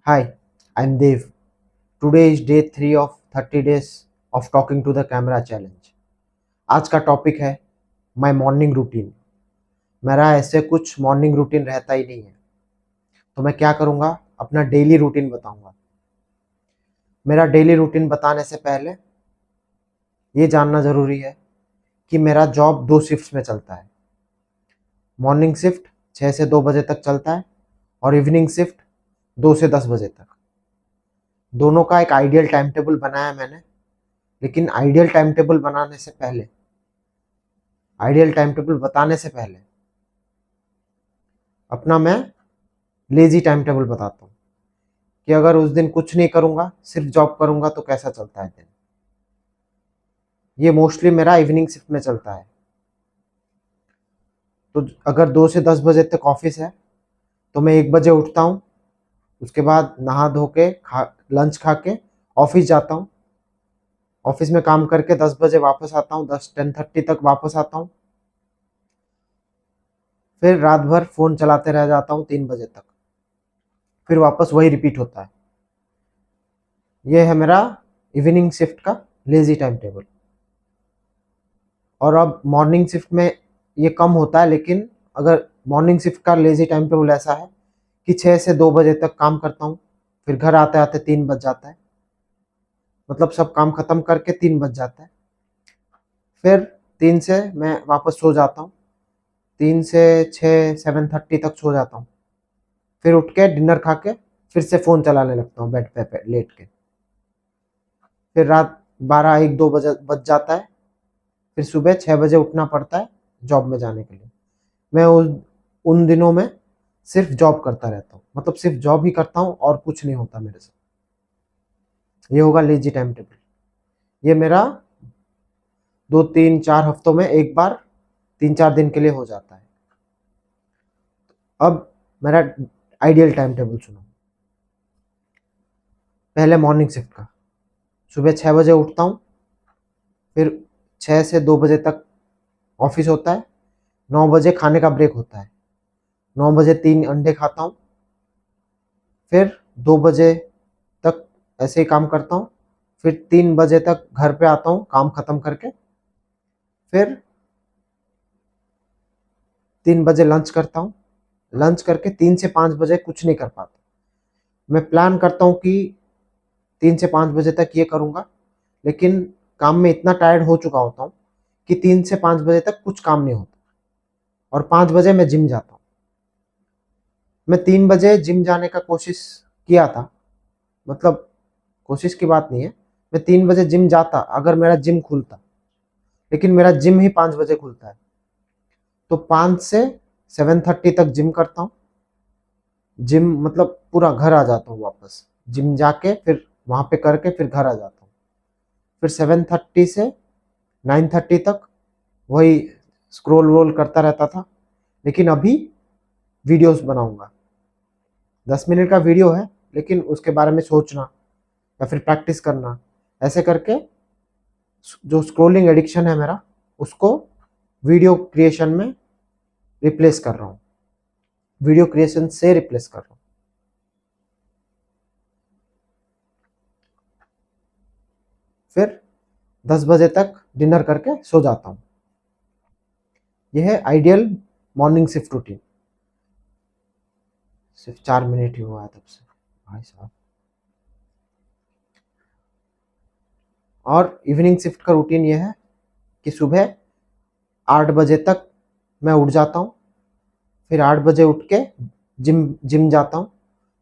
Hi, I'm Dev. Today is day 3 of 30 days of talking to the camera challenge. आज का topic है my morning routine. मेरा ऐसे कुछ मॉर्निंग रूटीन रहता ही नहीं है, तो मैं क्या करूँगा, अपना डेली रूटीन बताऊँगा। मेरा डेली रूटीन बताने से पहले ये जानना ज़रूरी है कि मेरा जॉब 2 शिफ्ट्स में चलता है। मॉर्निंग शिफ्ट 6 से 2 बजे तक चलता है और इवनिंग शिफ्ट 2 से 10 बजे तक। दोनों का एक आइडियल टाइम टेबल बनाया मैंने, लेकिन आइडियल टाइम टेबल बनाने से पहले, आइडियल टाइम टेबल बताने से पहले अपना मैं लेजी टाइम टेबल बताता हूँ कि अगर उस दिन कुछ नहीं करूँगा, सिर्फ जॉब करूँगा तो कैसा चलता है दिन। ये मोस्टली मेरा इवनिंग शिफ्ट में चलता है। तो अगर 2 से 10 बजे तक ऑफिस है तो मैं 1 बजे उठता हूँ। उसके बाद नहा धो के लंच खा के ऑफिस जाता हूँ। ऑफिस में काम करके 10 बजे वापस आता हूँ, 10-10:30 तक वापस आता हूँ। फिर रात भर फ़ोन चलाते रह जाता हूँ 3 बजे तक। फिर वापस वही रिपीट होता है। ये है मेरा इवनिंग शिफ्ट का लेजी टाइम टेबल। और अब मॉर्निंग शिफ्ट में ये कम होता है, लेकिन अगर मॉर्निंग शिफ्ट का लेजी टाइम टेबल ऐसा है कि 6 से 2 बजे तक काम करता हूँ, फिर घर आते आते 3 बज जाता है। मतलब सब काम खत्म करके 3 बज जाता है। फिर 3 से मैं वापस सो जाता हूँ। 3 से 6 7:30 तक सो जाता हूँ। फिर उठ के डिनर खा के फिर से फ़ोन चलाने लगता हूँ बेड पे लेट के। फिर रात 12-1-2 बजे बज जाता है। फिर सुबह 6 बजे उठना पड़ता है जॉब में जाने के लिए। मैं उन दिनों में सिर्फ जॉब करता रहता हूँ, मतलब सिर्फ जॉब ही करता हूँ और कुछ नहीं होता मेरे से। ये होगा लेजी टाइम टेबल। ये मेरा 2-3-4 हफ्तों में एक बार 3-4 दिन के लिए हो जाता है। अब मेरा आइडियल टाइम टेबल सुनो। पहले मॉर्निंग शिफ्ट का सुबह 6 बजे उठता हूँ। फिर 6 से 2 बजे तक ऑफिस होता है। 9 बजे खाने का ब्रेक होता है। 9 बजे 3 अंडे खाता हूँ। फिर 2 बजे तक ऐसे ही काम करता हूँ। फिर 3 बजे तक घर पे आता हूँ काम खत्म करके। फिर 3 बजे लंच करता हूँ। लंच करके 3 से 5 बजे कुछ नहीं कर पाता। मैं प्लान करता हूँ कि 3 से 5 बजे तक ये करूँगा, लेकिन काम में इतना टायर्ड हो चुका होता हूँ कि 3 से 5 बजे तक कुछ काम नहीं होता और 5 बजे मैं जिम जाता हूँ। मैं 3 बजे जिम जाने का कोशिश किया था, मतलब कोशिश की बात नहीं है, मैं 3 बजे जिम जाता अगर मेरा जिम खुलता, लेकिन मेरा जिम ही 5 बजे खुलता है। तो 5 से 7:30 तक जिम करता हूँ। जिम मतलब पूरा घर आ जाता हूँ वापस। जिम जाके फिर वहाँ पे करके फिर घर आ जाता हूँ। फिर 7:30 से 9:30 तक वही स्क्रॉल रोल करता रहता था, लेकिन अभी वीडियोस बनाऊंगा। 10 मिनट का वीडियो है, लेकिन उसके बारे में सोचना या फिर प्रैक्टिस करना, ऐसे करके जो स्क्रोलिंग एडिक्शन है मेरा, उसको वीडियो क्रिएशन में रिप्लेस कर रहा हूँ। वीडियो क्रिएशन से रिप्लेस कर रहा हूँ। फिर 10 बजे तक डिनर करके सो जाता हूँ। यह है आइडियल मॉर्निंग शिफ्ट रूटीन। सिर्फ 4 मिनट ही हुआ है तब से, भाई साहब। और इवनिंग शिफ्ट का रूटीन यह है कि सुबह 8 बजे तक मैं उठ जाता हूँ। फिर 8 बजे उठ के जिम जिम जाता हूँ।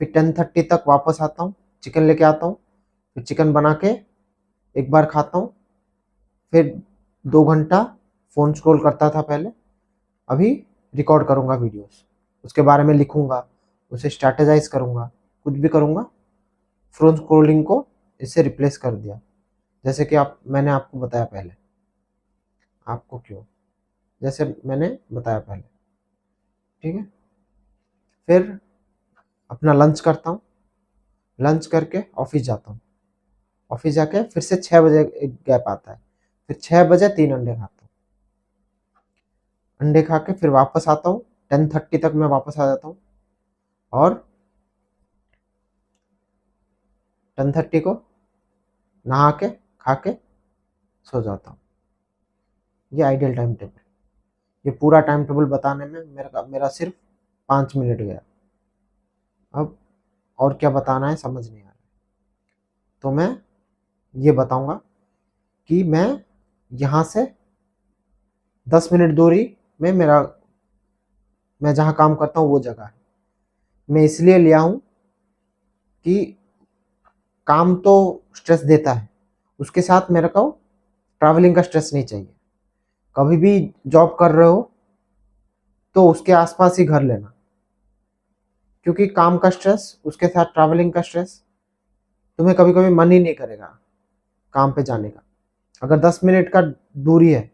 फिर 10:30 तक वापस आता हूँ, चिकन लेके आता हूँ। फिर चिकन बना के एक बार खाता हूँ। फिर 2 घंटा फ़ोन स्क्रॉल करता था पहले, अभी रिकॉर्ड करूँगा वीडियोस, उसके बारे में लिखूँगा, उसे स्ट्रैटेजाइज करूँगा, कुछ भी करूँगा। फ़ोन स्क्रॉलिंग को इससे रिप्लेस कर दिया, जैसे कि मैंने आपको बताया पहले। आपको क्यों, जैसे मैंने बताया पहले, ठीक है। फिर अपना लंच करता हूँ। लंच करके ऑफिस जाता हूँ। ऑफिस जाके फिर से 6 बजे एक गैप आता है। फिर 6 बजे 3 अंडे खाता हूँ। अंडे खा के फिर वापस आता हूँ। 10:30 तक मैं वापस आ जाता हूँ। और 10:30 को नहा के खा के सो जाता हूँ। ये आइडियल टाइम टेबल। ये पूरा टाइम टेबल बताने में मेरा सिर्फ 5 मिनट गया। अब और क्या बताना है समझ नहीं आ रहा, तो मैं ये बताऊंगा कि मैं यहाँ से 10 मिनट दूरी में मैं जहाँ काम करता हूँ वो जगह है। मैं इसलिए लिया हूँ कि काम तो स्ट्रेस देता है, उसके साथ मेरे को ट्रैवलिंग का स्ट्रेस नहीं चाहिए। कभी भी जॉब कर रहे हो तो उसके आसपास ही घर लेना, क्योंकि काम का स्ट्रेस उसके साथ ट्रैवलिंग का स्ट्रेस, तुम्हें कभी कभी मन ही नहीं करेगा काम पे जाने का। अगर 10 मिनट का दूरी है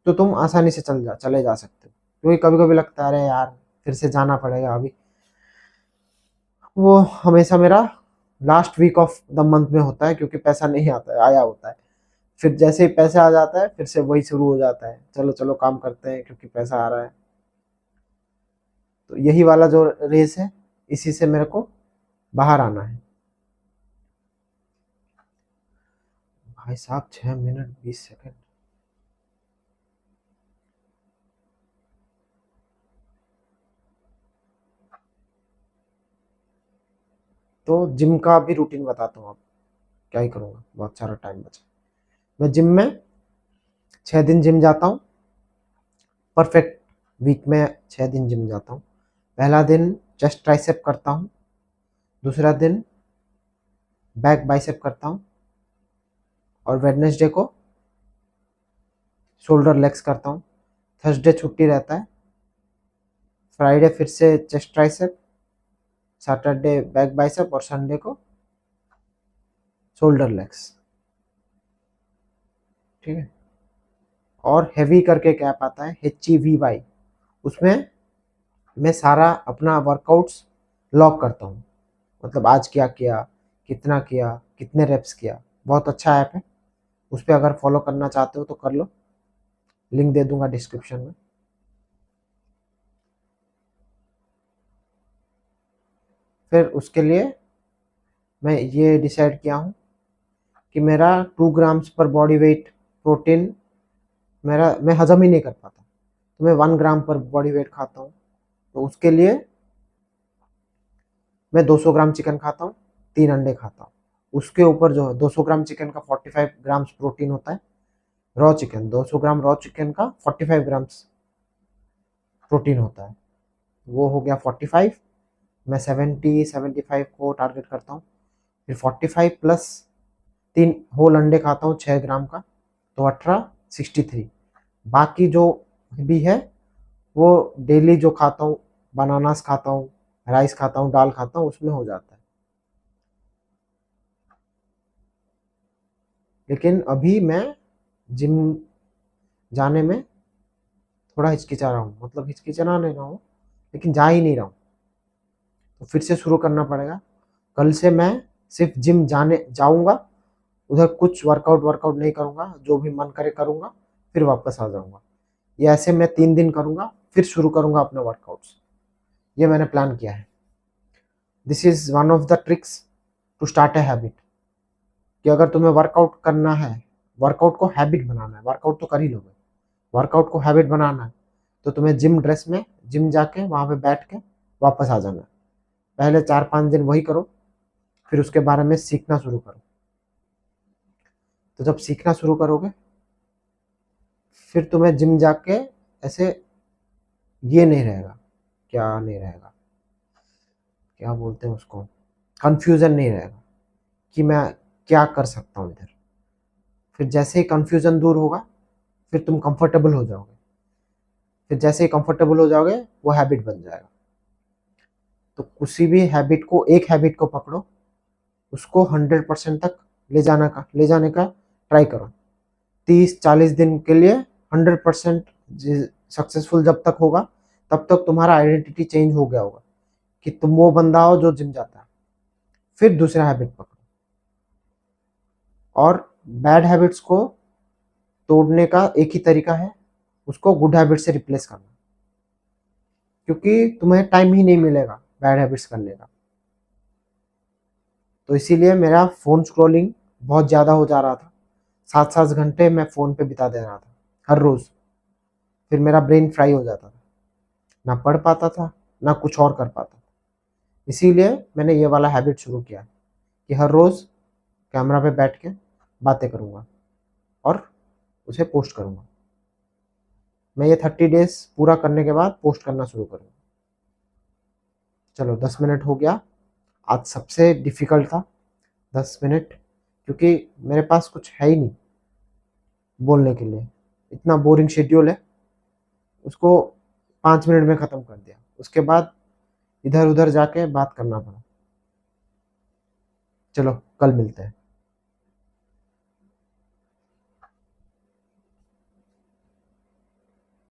तो तुम आसानी से चले जा सकते हो, क्योंकि कभी कभी लगता है अरे यार फिर से जाना पड़ेगा। अभी वो हमेशा मेरा last week of the month में होता है, क्योंकि पैसा नहीं आता है, आया होता है। फिर जैसे ही पैसा आ जाता है फिर से वही शुरू हो जाता है, चलो चलो काम करते हैं क्योंकि पैसा आ रहा है। तो यही वाला जो रेस है, इसी से मेरे को बाहर आना है। भाई साहब 6 मिनट 20 सेकंड। तो जिम का भी रूटीन बताता हूँ। आप क्या ही करूँगा, बहुत सारा टाइम बचा। मैं जिम में 6 दिन जिम जाता हूँ। परफेक्ट वीक में 6 दिन जिम जाता हूँ। पहला दिन चेस्ट ट्राइसेप करता हूँ, दूसरा दिन बैक बाइसेप करता हूँ, और वेडनेसडे को शोल्डर लेग्स करता हूँ। थर्सडे छुट्टी रहता है, फ्राइडे फिर से chest tricep, Saturday back bicep, और संडे को शोल्डर लेग्स। ठीक है। और हेवी करके एक ऐप आता है HEVY, उसमें मैं सारा अपना वर्कआउट्स लॉग करता हूँ। मतलब आज क्या किया, कितना किया, कितने रेप्स किया। बहुत अच्छा ऐप है, उस पर अगर फॉलो करना चाहते हो तो कर लो, लिंक दे दूंगा डिस्क्रिप्शन में। फिर उसके लिए मैं ये डिसाइड किया हूँ कि मेरा 2 ग्राम्स पर बॉडी वेट प्रोटीन मैं हजम ही नहीं कर पाता, तो मैं 1 ग्राम पर बॉडी वेट खाता हूँ। तो उसके लिए मैं 200 ग्राम चिकन खाता हूँ, 3 अंडे खाता हूँ। उसके ऊपर जो है 200 ग्राम चिकन का 45 ग्राम्स प्रोटीन होता है। रॉ चिकन 200 ग्राम रॉ चिकन का 45 ग्राम्स प्रोटीन होता है। वो हो गया 45। मैं 75 को टारगेट करता हूँ। फिर 45 प्लस 3 होल अंडे खाता हूँ 6 ग्राम का, तो 18, 63। बाकी जो भी है वो डेली जो खाता हूँ, बनानास खाता हूँ, राइस खाता हूँ, दाल खाता हूँ, उसमें हो जाता है। लेकिन अभी मैं जिम जाने में थोड़ा हिचकिचा रहा हूँ, मतलब हिचकिचाना नहीं रहा हूँ, लेकिन जा ही नहीं रहा हूँ। तो फिर से शुरू करना पड़ेगा। कल से मैं सिर्फ जिम जाने जाऊँगा, उधर कुछ वर्कआउट वर्कआउट नहीं करूँगा, जो भी मन करे करूँगा, फिर वापस आ जाऊँगा। ये ऐसे मैं 3 दिन करूँगा, फिर शुरू करूँगा अपने वर्कआउट्स। ये मैंने प्लान किया है। This is one of the tricks to start a habit, कि अगर तुम्हें वर्कआउट करना है, वर्कआउट को हैबिट बनाना है, वर्कआउट तो कर ही लोगे, वर्कआउट को हैबिट बनाना है, तो तुम्हें जिम ड्रेस में जिम जाके वहाँ पे बैठ के वापस आ जाना है। पहले 4-5 दिन वही करो, फिर उसके बारे में सीखना शुरू करो। तो जब सीखना शुरू करोगे, फिर तुम्हें जिम जाके ऐसे ये नहीं रहेगा, क्या नहीं रहेगा, क्या बोलते हैं उसको, कंफ्यूजन नहीं रहेगा कि मैं क्या कर सकता हूँ इधर। फिर जैसे ही कंफ्यूजन दूर होगा, फिर तुम कंफर्टेबल हो जाओगे। फिर जैसे ही कंफर्टेबल हो जाओगे, वो हैबिट बन जाएगा। तो किसी भी हैबिट को, एक हैबिट को पकड़ो, उसको 100% तक ले जाने का ट्राई करो। 30-40 दिन के लिए 100% सक्सेसफुल जब तक होगा, तब तक तुम्हारा आइडेंटिटी चेंज हो गया होगा कि तुम वो बंदा हो जो जिम जाता है। फिर दूसरा हैबिट पकड़ो, और बैड हैबिट्स को तोड़ने का एक ही तरीका है, उसको गुड हैबिट से रिप्लेस करना, क्योंकि तुम्हें टाइम ही नहीं मिलेगा बैड हैबिट्स करने का। तो इसीलिए मेरा फ़ोन स्क्रॉलिंग बहुत ज़्यादा हो जा रहा था। 7-7 घंटे मैं फ़ोन पे बिता दे रहा था, हर रोज़। फिर मेरा ब्रेन फ्राई हो जाता था। ना पढ़ पाता था, ना कुछ और कर पाता था। इसीलिए मैंने ये वाला हैबिट शुरू किया कि हर रोज़ कैमरा पे बैठ के बातें करूँगा और उसे पोस्ट करूँगा। मैं ये 30 डेज़ पूरा करने के बाद पोस्ट करना शुरू करूँगा। चलो 10 मिनट हो गया। आज सबसे डिफ़िकल्ट था 10 मिनट, क्योंकि मेरे पास कुछ है ही नहीं बोलने के लिए। इतना बोरिंग शेड्यूल है, उसको 5 मिनट में ख़त्म कर दिया। उसके बाद इधर-उधर जाके बात करना पड़ा। चलो कल मिलते हैं।